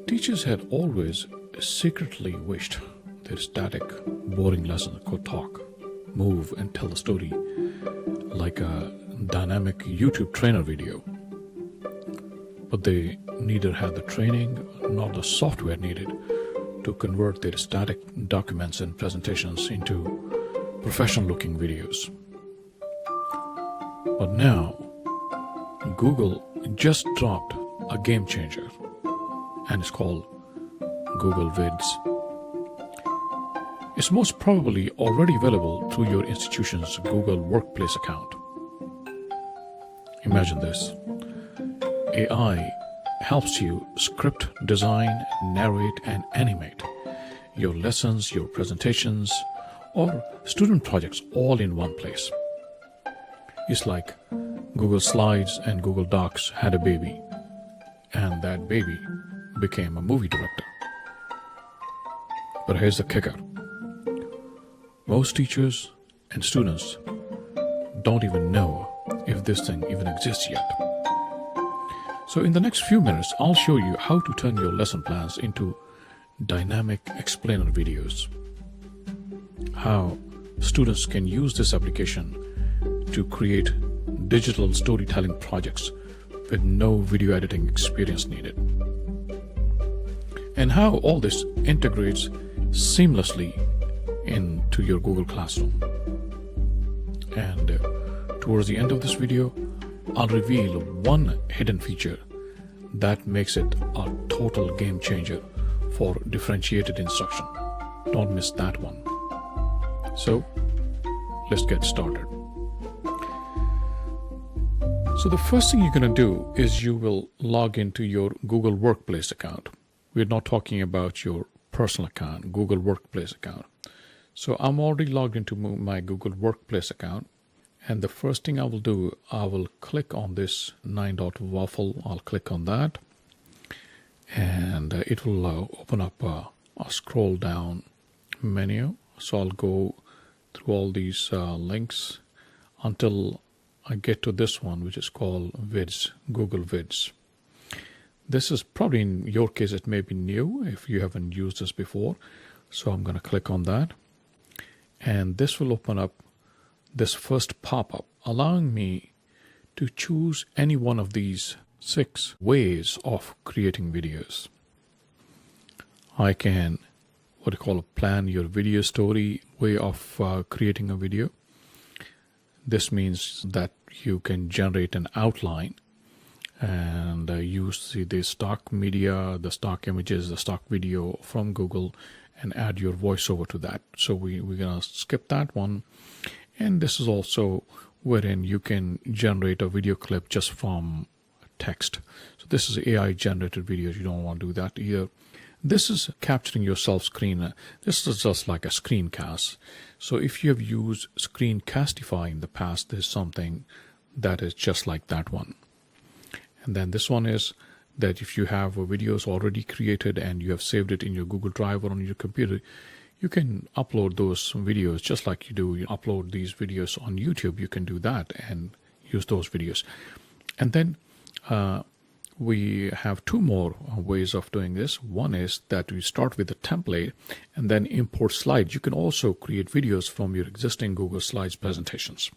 Teachers had always secretly wished their static, boring lesson could talk, move, and tell a story like a dynamic YouTube trainer video. But they neither had the training nor the software needed to convert their static documents and presentations into professional-looking videos. But now, Google just dropped a game changer, and it's called Google Vids. It's most probably already available through your institution's Google Workplace account. Imagine this. AI helps you script, design, narrate, and animate your lessons, your presentations, or student projects all in one place. It's like Google Slides and Google Docs had a baby, and that baby became a movie director. But here's the kicker. Most teachers and students don't even know if this thing even exists yet. So in the next few minutes, I'll show you how to turn your lesson plans into dynamic explainer videos. How students can use this application to create digital storytelling projects with no video editing experience needed. And how all this integrates seamlessly into your Google Classroom. And towards the end of this video, I'll reveal one hidden feature that makes it a total game changer for differentiated instruction. Don't miss that one. So, let's get started. So the first thing you're going to do is you will log into your Google Workplace account. We're not talking about your personal account, Google Workplace account. So I'm already logged into my Google Workplace account. And the first thing I will do, I will click on this 9-dot waffle. I'll click on that. And it will open up a scroll down menu. So I'll go through all these links until I get to this one, which is called Vids, Google Vids. This is probably, in your case, it may be new if you haven't used this before. So I'm going to click on that. And this will open up this first pop-up, allowing me to choose any one of these 6 ways of creating videos. I can, plan your video story way of creating a video. This means that you can generate an outline and use the stock media, the stock images, the stock video from Google and add your voiceover to that. So we're going to skip that one. And this is also wherein you can generate a video clip just from text. So this is AI generated videos. You don't want to do that either. This is capturing your self screen. This is just like a screencast. So if you have used Screencastify in the past, there's something that is just like that one. And then this one is that if you have videos already created and you have saved it in your Google Drive or on your computer, you can upload those videos just like you do. You upload these videos on YouTube, you can do that and use those videos. And then we have 2 more ways of doing this. One is that we start with a template and then import slides. You can also create videos from your existing Google Slides presentations.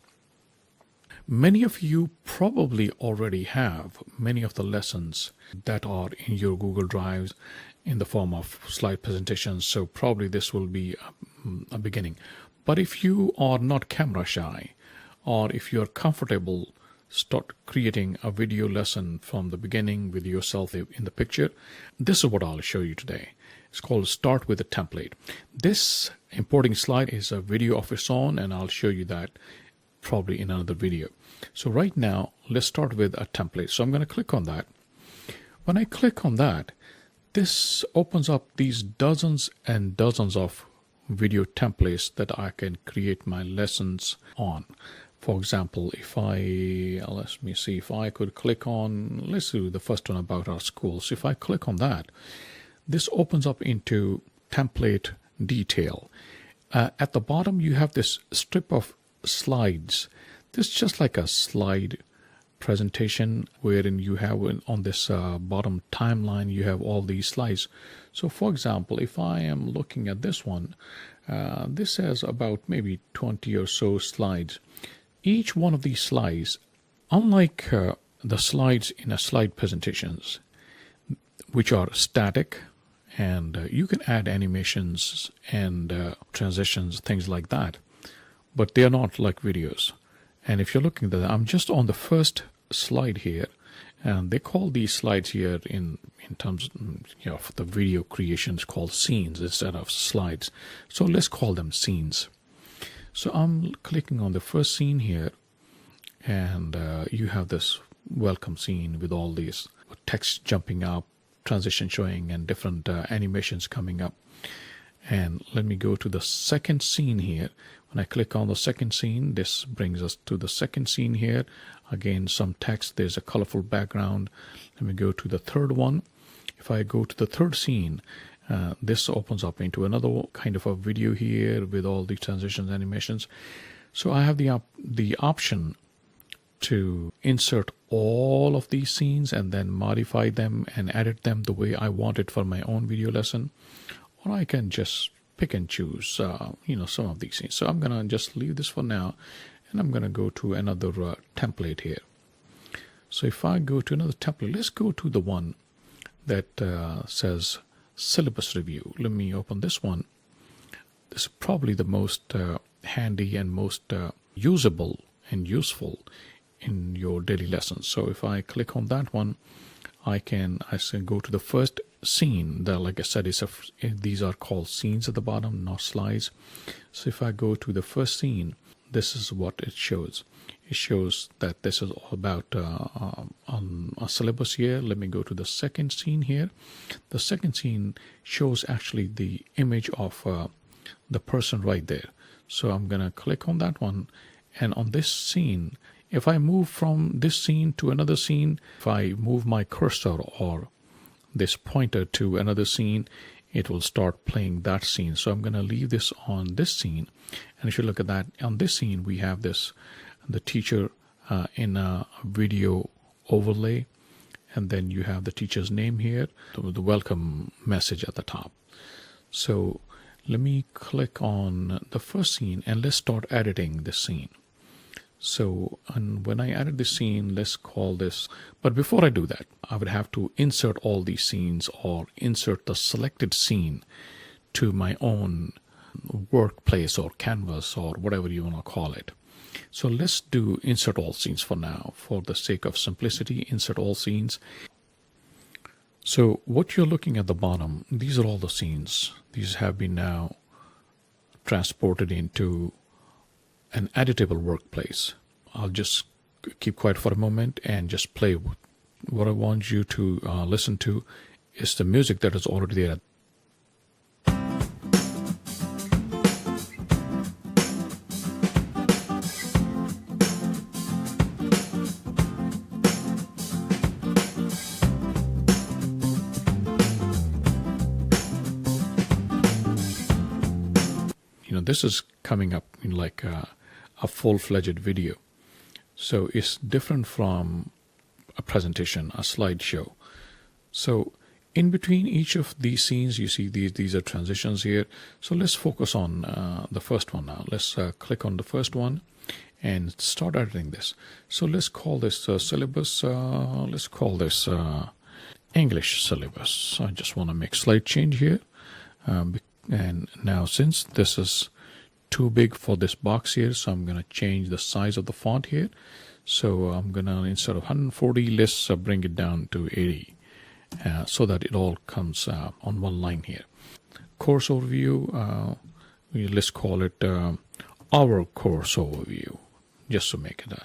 Many of you probably already have many of the lessons that are in your Google Drives in the form of slide presentations, so probably this will be a beginning. But if you are not camera shy, or if you're comfortable start creating a video lesson from the beginning with yourself in the picture, this is what I'll show you today. It's called Start with a Template. This importing slide is a video of its own, and I'll show you that probably in another video. So right now, let's start with a template. So I'm going to click on that. When I click on that, this opens up these dozens and dozens of video templates that I can create my lessons on. For example, if let me see, if I could click on, let's do the first one about our school. So if I click on that, this opens up into template detail. At the bottom, you have this strip of slides. This is just like a slide presentation wherein you have on this bottom timeline, you have all these slides. So for example, if I am looking at this one, this has about maybe 20 or so slides. Each one of these slides, unlike the slides in a slide presentations, which are static, and you can add animations and transitions, things like that, but they are not like videos. And if you're looking at that, I'm just on the first slide here, and they call these slides here in terms of the video creations called scenes instead of slides. So let's call them scenes. So I'm clicking on the first scene here, and you have this welcome scene with all these text jumping up, transition showing, and different animations coming up. And let me go to the second scene here. When I click on the second scene, this brings us to the second scene here. Again, some text, there's a colorful background. Let me go to the third one. If I go to the third scene, this opens up into another kind of a video here with all the transitions, animations. So I have the option to insert all of these scenes and then modify them and edit them the way I want it for my own video lesson. Or I can just pick and choose, some of these scenes. So I'm going to just leave this for now, and I'm going to go to another template here. So if I go to another template, let's go to the one that says syllabus review. Let me open this one. This is probably the most handy and most usable and useful in your daily lessons. So if I click on that one, I say go to the first scene. That, like I said, these are called scenes at the bottom, not slides. So if I go to the first scene, this is what it shows. It shows that this is all about on a syllabus here. Let me go to the second scene here. The second scene shows actually the image of the person right there. So I'm going to click on that one, and on this scene, if I move from this scene to another scene, if I move my cursor or this pointer to another scene, it will start playing that scene. So I'm going to leave this on this scene. And if you look at that, on this scene, we have the teacher in a video overlay. And then you have the teacher's name here, the welcome message at the top. So let me click on the first scene and let's start editing this scene. So, and when I added this scene, let's call this, but before I do that, I would have to insert all these scenes or insert the selected scene to my own workplace or canvas or whatever you want to call it. So let's do insert all scenes for now. For the sake of simplicity, insert all scenes. So what you're looking at the bottom, these are all the scenes. These have been now transported into an editable workplace. I'll just keep quiet for a moment and just play. What I want you to listen to is the music that is already there. This is coming up in like a full-fledged video. So it's different from a presentation, a slideshow. So in between each of these scenes, you see these are transitions here. So let's focus on the first one now. Let's click on the first one and start editing this. So let's call this syllabus. Let's call this English syllabus. I just want to make slight change here. And now since this is too big for this box here, so I'm going to change the size of the font here. So I'm going to, instead of 140, let's bring it down to 80 so that it all comes on one line here. Course overview, let's call it our course overview, just to make it.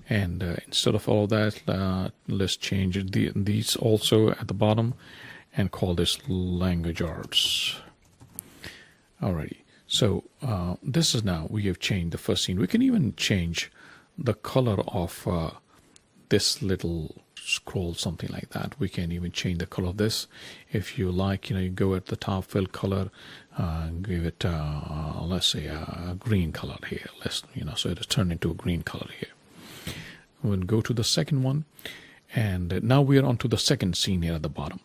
And instead of all of that, let's change these also at the bottom and call this language arts. Alrighty. So this is now, we have changed the first scene. We can even change the color of this little scroll, something like that. We can even change the color of this. If you like, you go at the top, fill color, give it, let's say a green color here. So it is turned into a green color here. We'll go to the second one, and now we are on to the second scene here at the bottom.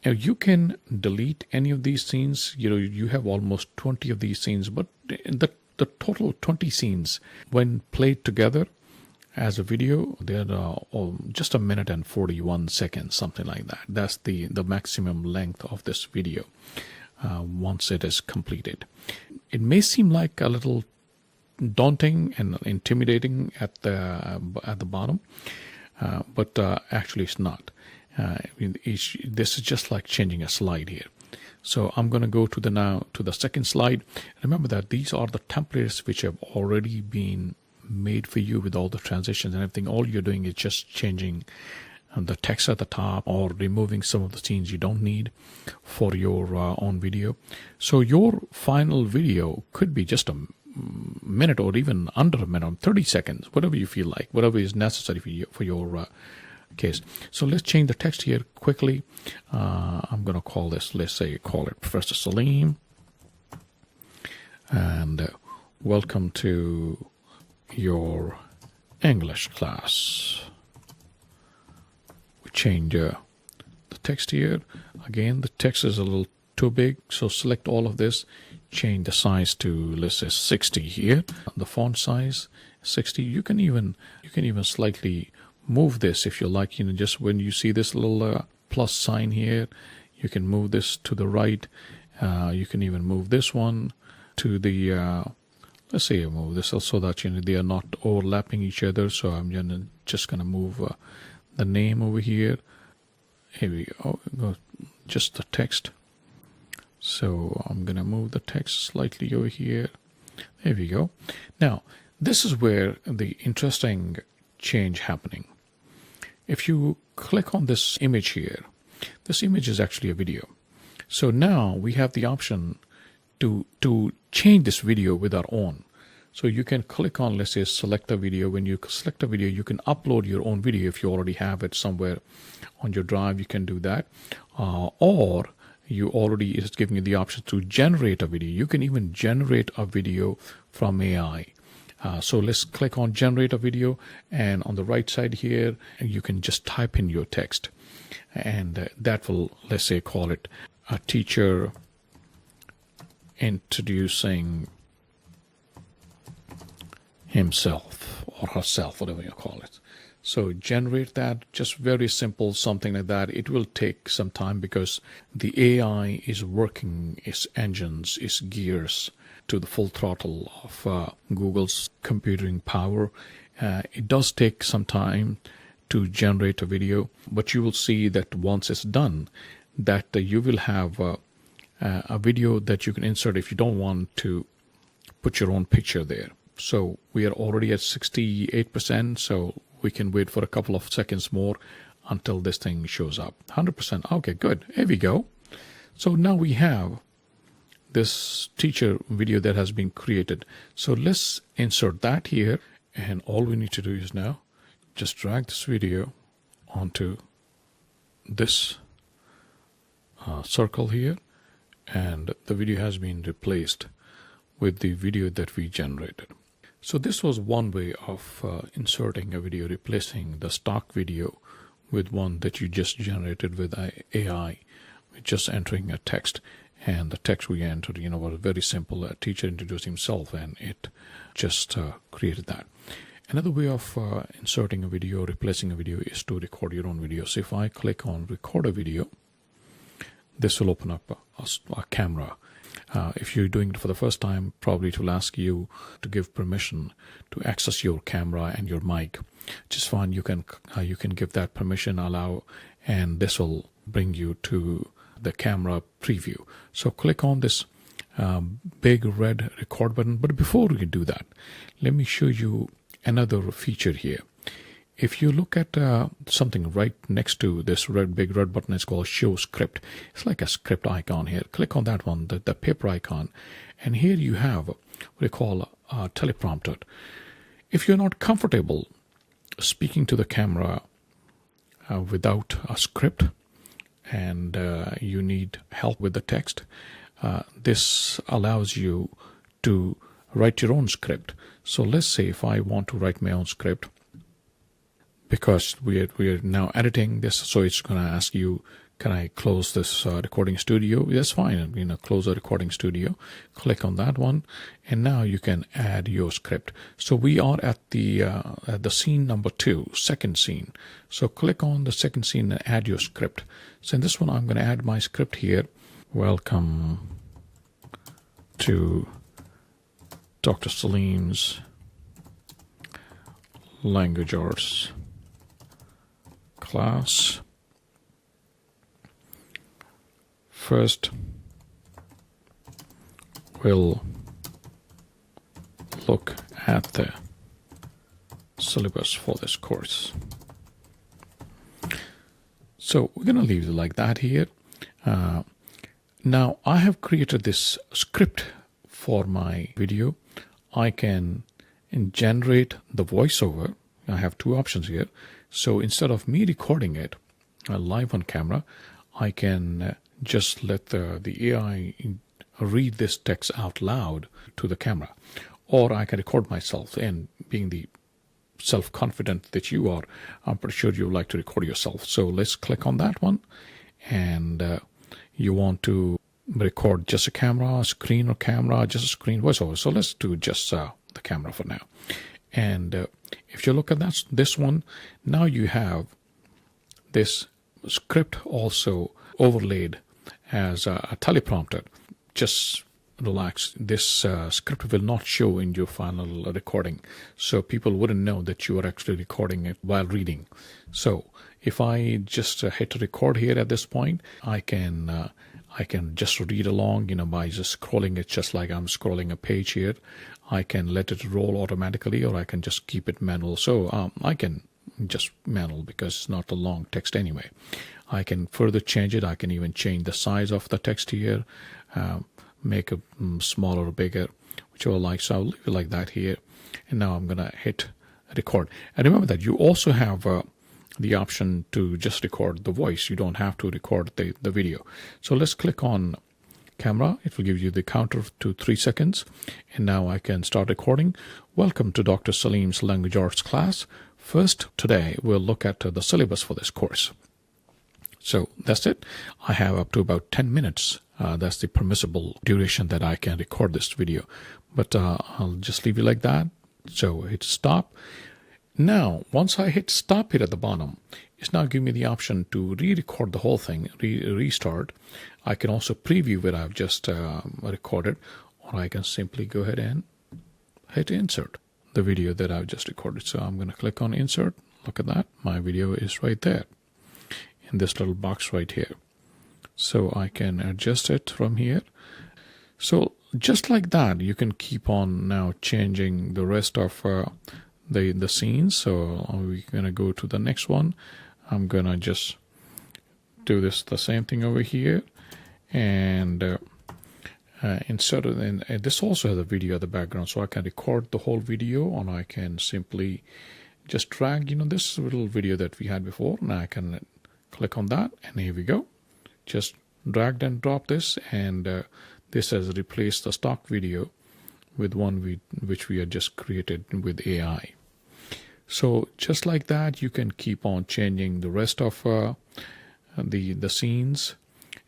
Now you can delete any of these scenes. You have almost 20 of these scenes, but the total 20 scenes, when played together as a video, they're just a minute and 41 seconds, something like that. That's the maximum length of this video once it is completed. It may seem like a little daunting and intimidating at the bottom, but actually it's not. This is just like changing a slide here. So I'm going to go to the second slide. Remember that these are the templates which have already been made for you with all the transitions and everything. All you're doing is just changing the text at the top or removing some of the scenes you don't need for your own video. So your final video could be just a minute or even under a minute, 30 seconds, whatever you feel like, whatever is necessary for your case. So let's change the text here quickly. I'm going to call this, call it Professor Saleem, and welcome to your English class. We change the text here. Again, the text is a little too big, so select all of this, change the size to, let's say, 60 here. The font size 60. You can even slightly move this if you like. Just when you see this little plus sign here, you can move this to the right. You can even move this one to the let's say I move this so that they are not overlapping each other. So I'm just gonna move the name over here. Here we go. Just the text. So I'm gonna move the text slightly over here. There we go. Now this is where the interesting change happening. If you click on this image here, this image is actually a video. So now we have the option to change this video with our own. So you can click on, let's say, select a video. When you select a video, you can upload your own video. If you already have it somewhere on your drive, you can do that. Or you already, it's giving you the option to generate a video. You can even generate a video from AI. So let's click on generate a video, and on the right side here, you can just type in your text, and that will, let's say, call it a teacher introducing himself or herself, whatever you call it. So generate that, just very simple, something like that. It will take some time because the AI is working its engines, its gears to the full throttle of Google's computing power. It does take some time to generate a video, but you will see that once it's done, that you will have a video that you can insert if you don't want to put your own picture there. So we are already at 68%, so we can wait for a couple of seconds more until this thing shows up. 100%. Okay, good. Here we go. So now we have this teacher video that has been created. So let's insert that here, and all we need to do is now just drag this video onto this circle here, and the video has been replaced with the video that we generated. So this was one way of inserting a video, replacing the stock video with one that you just generated with AI, with just entering a text. And the text we entered, was very simple. A teacher introduced himself, and it just created that. Another way of inserting a video, replacing a video, is to record your own video. So if I click on record a video, this will open up a camera. If you're doing it for the first time, probably it will ask you to give permission to access your camera and your mic. Just fine. You can give that permission, allow, and this will bring you to the camera preview. So click on this big red record button. But before we do that, let me show you another feature here. If you look at something right next to this big red button, it's called Show Script. It's like a script icon here. Click on that one, the paper icon. And here you have what we call a teleprompter. If you're not comfortable speaking to the camera without a script, and you need help with the text, this allows you to write your own script. So let's say if I want to write my own script, because we are now editing this, so it's going to ask you, can I close this recording studio? That's fine. Close the recording studio. Click on that one, and now you can add your script. So we are at the scene number 2, second scene. So click on the second scene and add your script. So in this one, I'm going to add my script here. Welcome to Dr. Saleem's Language Arts class. First, we'll look at the syllabus for this course. So we're going to leave it like that here. Now I have created this script for my video. I can generate the voiceover. I have 2 options here. So instead of me recording it live on camera, I can just let the AI read this text out loud to the camera, or I can record myself. And being the self-confident that you are, I'm pretty sure you like to record yourself. So let's click on that one, and you want to record just a camera, screen or camera, just a screen voiceover. So let's do just the camera for now. And if you look at this one, now you have this script also overlaid as a teleprompter. Just relax. This script will not show in your final recording, so people wouldn't know that you are actually recording it while reading. So if I just hit record here at this point, I can just read along, by just scrolling it, just like I'm scrolling a page here. I can let it roll automatically, or I can just keep it manual. So I can just manual because it's not a long text anyway. I can further change it. I can even change the size of the text here, make it smaller or bigger, whichever I like. So I'll leave it like that here. And now I'm going to hit record. And remember that you also have the option to just record the voice. You don't have to record the video. So let's click on camera. It will give you the counter to 3 seconds. And now I can start recording. Welcome to Dr. Saleem's Language Arts class. First, today we'll look at the syllabus for this course. So that's it. I have up to about 10 minutes. That's the permissible duration that I can record this video. But I'll just leave it like that. So hit stop. Now, once I hit stop here at the bottom, it's now giving me the option to re-record the whole thing, restart. I can also preview what I've just recorded, or I can simply go ahead and hit insert the video that I've just recorded. So I'm going to click on insert. Look at that. My video is right there in this little box right here. So I can adjust it from here. So just like that, you can keep on now changing the rest of the scenes. So we're going to go to the next one. I'm going to just do the same thing over here. And instead of, this also has a video at the background, so I can record the whole video, or I can simply just drag, this little video that we had before. Now I can click on that, and here we go. Just drag and drop this, and this has replaced the stock video with one which we had just created with AI. So just like that, you can keep on changing the rest of the scenes,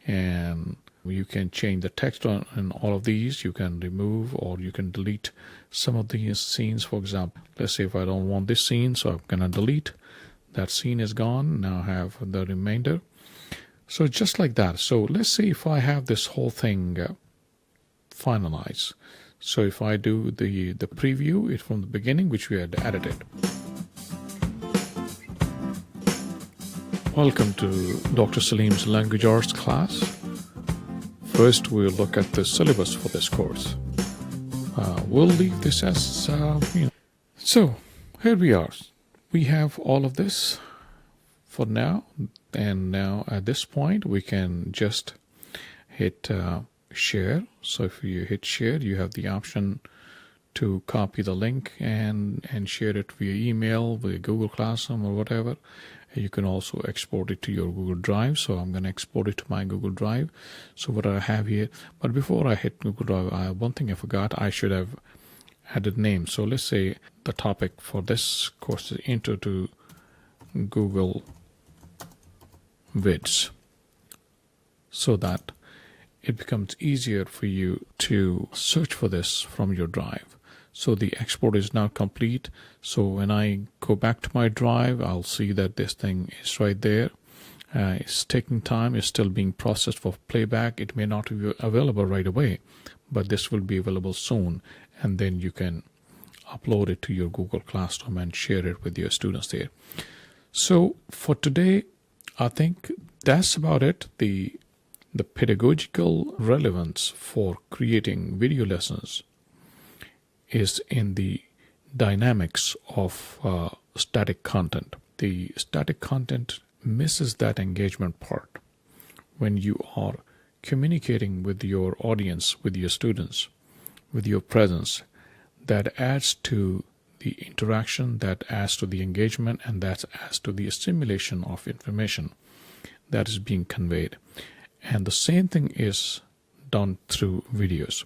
and you can change the text on all of these. You can remove or you can delete some of these scenes. For example, let's say if I don't want this scene, so I'm going to delete. That scene is gone. Now I have the remainder. So just like that. So let's say if I have this whole thing finalized. So if I do the preview it from the beginning, which we had edited. Welcome to Dr. Saleem's Language Arts class. First, we'll look at the syllabus for this course. We'll leave this as, So, here we are. We have all of this for now. And now, at this point, we can just hit share. So, if you hit share, you have the option to copy the link and share it via email, via Google Classroom or whatever. You can also export it to your Google Drive. So I'm going to export it to my Google Drive. So what I have here, but before I hit Google Drive, one thing I forgot, I should have added name. So let's say the topic for this course is Intro to Google Vids so that it becomes easier for you to search for this from your drive. So the export is now complete. So when I go back to my drive, I'll see that this thing is right there. It's taking time. It's still being processed for playback. It may not be available right away, but this will be available soon. And then you can upload it to your Google Classroom and share it with your students there. So for today, I think that's about it. The pedagogical relevance for creating video lessons is in the dynamics of static content. The static content misses that engagement part. When you are communicating with your audience, with your students, with your presence, that adds to the interaction, that adds to the engagement, and that adds to the assimilation of information that is being conveyed. And the same thing is done through videos.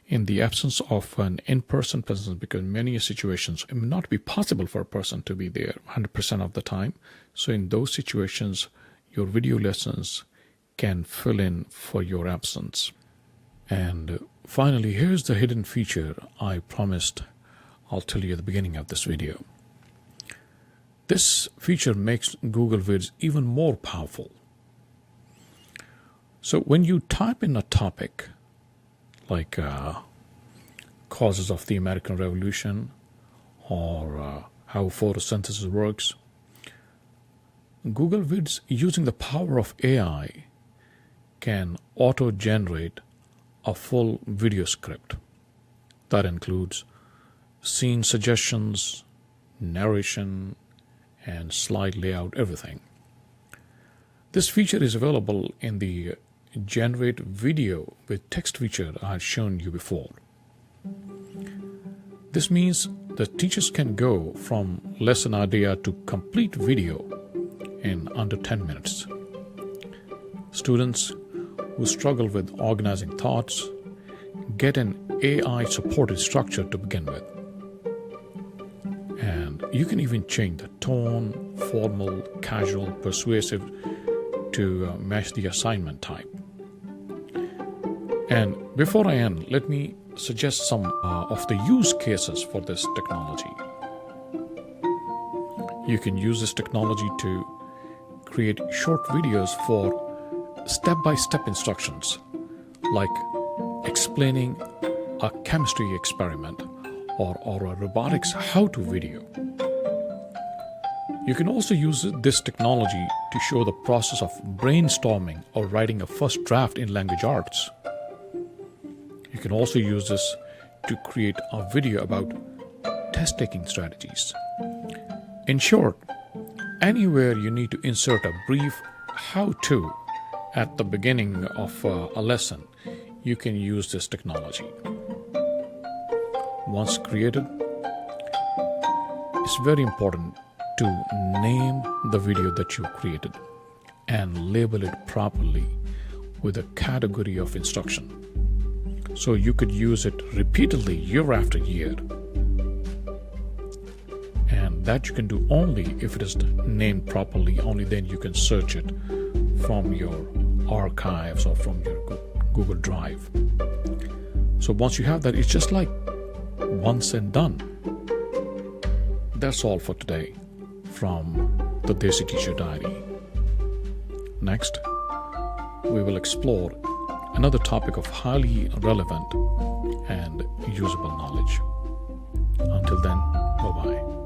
In the absence of an in-person presence, because many situations it may not be possible for a person to be there 100% of the time. So in those situations, your video lessons can fill in for your absence. And finally, here's the hidden feature I promised I'll tell you at the beginning of this video. This feature makes Google Vids even more powerful. So when you type in a topic like causes of the American Revolution or how photosynthesis works, Google Vids, using the power of AI, can auto-generate a full video script that includes scene suggestions, narration, and slide layout, everything. This feature is available in the Generate Video with Text feature I had shown you before. This means that teachers can go from lesson idea to complete video in under 10 minutes. Students who struggle with organizing thoughts get an AI-supported structure to begin with. And you can even change the tone, formal, casual, persuasive to match the assignment type. And before I end, let me suggest some of the use cases for this technology. You can use this technology to create short videos for step-by-step instructions, like explaining a chemistry experiment or a robotics how-to video. You can also use this technology to show the process of brainstorming or writing a first draft in language arts. You can also use this to create a video about test-taking strategies. In short, anywhere you need to insert a brief how-to at the beginning of a lesson, you can use this technology. Once created, it's very important to name the video that you created and label it properly with a category of instruction. So you could use it repeatedly year after year. And that you can do only if it is named properly. Only then you can search it from your archives or from your Google Drive. So once you have that, it's just like once and done. That's all for today from the Desi Teacher Diary. Next, we will explore another topic of highly relevant and usable knowledge. Until then, bye-bye.